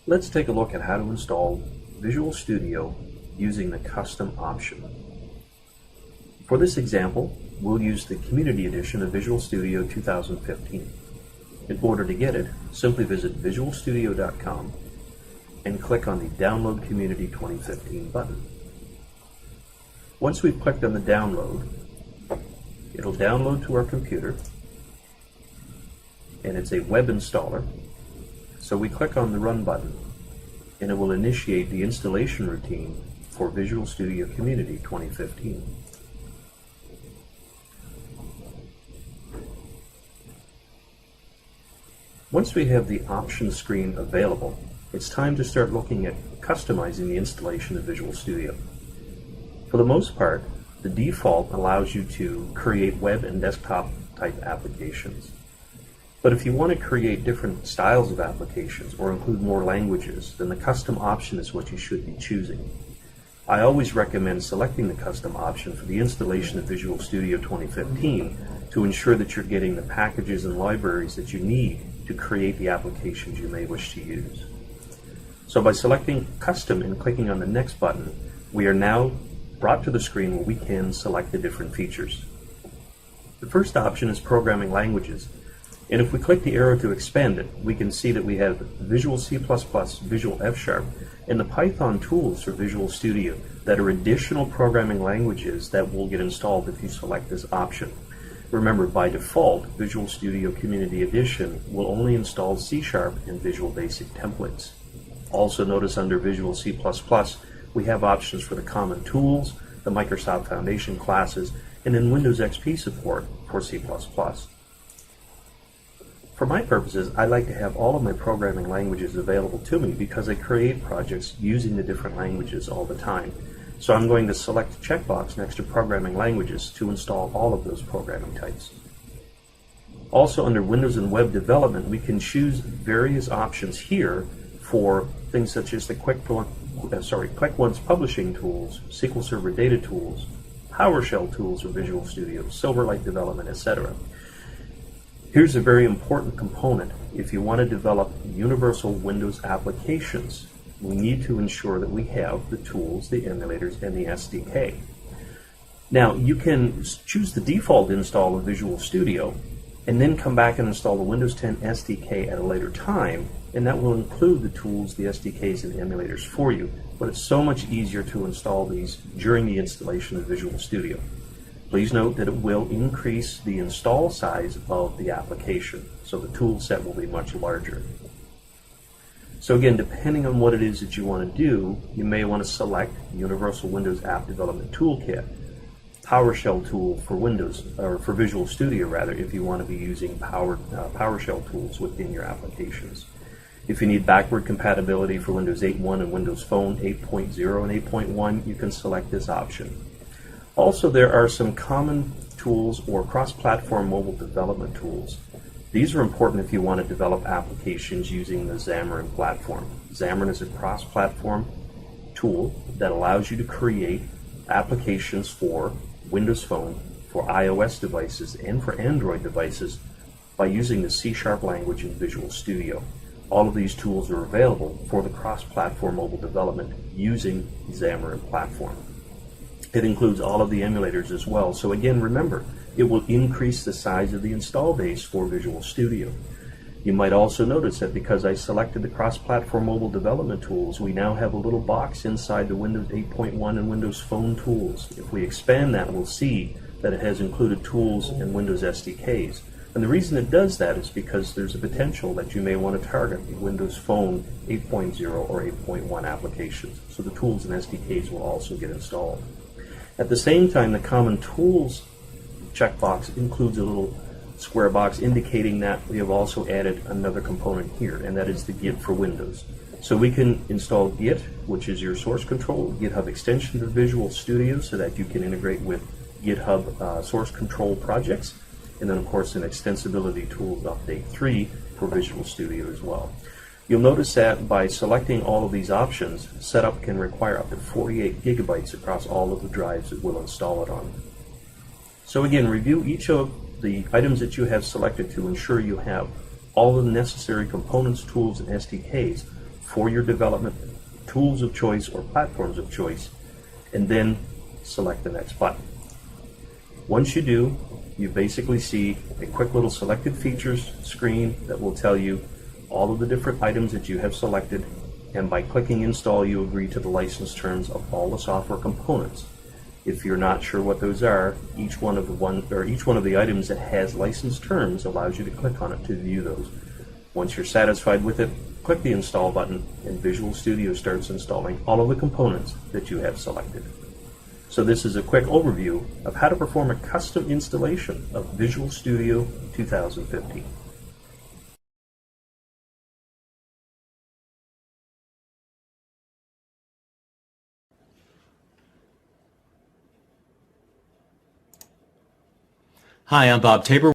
Let's take a look at how to install Visual Studio using the custom option. For this example, we'll use the Community Edition of Visual Studio 2015. In order to get it, simply visit visualstudio.com and click on the Download Community 2015 button. Once we've clicked on the download, it'll download to our computer, and it's a web installer. So we click on the Run button, and it will initiate the installation routine for Visual Studio Community 2015. Once we have the options screen available, it's time to start looking at customizing the installation of Visual Studio. For the most part, the default allows you to create web and desktop type applications. But if you want to create different styles of applications or include more languages, then the custom option is what you should be choosing. I always recommend selecting the custom option for the installation of Visual Studio 2015 to ensure that you're getting the packages and libraries that you need to create the applications you may wish to use. So by selecting Custom and clicking on the Next button, we are now brought to the screen where we can select the different features. The first option is Programming Languages. And if we click the arrow to expand it, we can see that we have Visual C++, Visual F#, and the Python tools for Visual Studio that are additional programming languages that will get installed if you select this option. Remember, by default, Visual Studio Community Edition will only install C# and Visual Basic templates. Also notice under Visual C++, we have options for the common tools, the Microsoft Foundation classes, and then Windows XP support for C++. For my purposes, I like to have all of my programming languages available to me because I create projects using the different languages all the time. So I'm going to select the checkbox next to Programming Languages to install all of those programming types. Also under Windows and Web Development, we can choose various options here for things such as the QuickOne's publishing tools, SQL Server data tools, PowerShell tools for Visual Studio, Silverlight development, etc. Here's a very important component. If you want to develop universal Windows applications, we need to ensure that we have the tools, the emulators, and the SDK. Now, you can choose the default install of Visual Studio and then come back and install the Windows 10 SDK at a later time, and that will include the tools, the SDKs, and emulators for you. But it's so much easier to install these during the installation of Visual Studio. Please note that it will increase the install size of the application, so the tool set will be much larger. So again, depending on what it is that you want to do, you may want to select Universal Windows App Development Toolkit, PowerShell tool for Windows, or for Visual Studio rather, if you want to be using PowerShell tools within your applications. If you need backward compatibility for Windows 8.1 and Windows Phone 8.0 and 8.1, you can select this option. Also, there are some common tools or cross-platform mobile development tools. These are important if you want to develop applications using the Xamarin platform. Xamarin is a cross-platform tool that allows you to create applications for Windows Phone, for iOS devices, and for Android devices by using the C# language in Visual Studio. All of these tools are available for the cross-platform mobile development using the Xamarin platform. It includes all of the emulators as well. So again, remember, it will increase the size of the install base for Visual Studio. You might also notice that because I selected the cross-platform mobile development tools, we now have a little box inside the Windows 8.1 and Windows Phone tools. If we expand that, we'll see that it has included tools and Windows SDKs. And the reason it does that is because there's a potential that you may want to target the Windows Phone 8.0 or 8.1 applications. So the tools and SDKs will also get installed. At the same time, the Common Tools checkbox includes a little square box indicating that we have also added another component here, and that is the Git for Windows. So we can install Git, which is your source control, GitHub extension to Visual Studio so that you can integrate with GitHub source control projects, and then of course an Extensibility Tools Update 3 for Visual Studio as well. You'll notice that by selecting all of these options, setup can require up to 48 gigabytes across all of the drives that we'll install it on. So again, review each of the items that you have selected to ensure you have all the necessary components, tools, and SDKs for your development tools of choice or platforms of choice, and then select the next button. Once you do, you basically see a quick little selected features screen that will tell you all of the different items that you have selected, and by clicking install you agree to the license terms of all the software components. If you're not sure what those are, each one of the items that has license terms allows you to click on it to view those. Once you're satisfied with it, click the install button and Visual Studio starts installing all of the components that you have selected. So this is a quick overview of how to perform a custom installation of Visual Studio 2015. Hi, I'm Bob Tabor.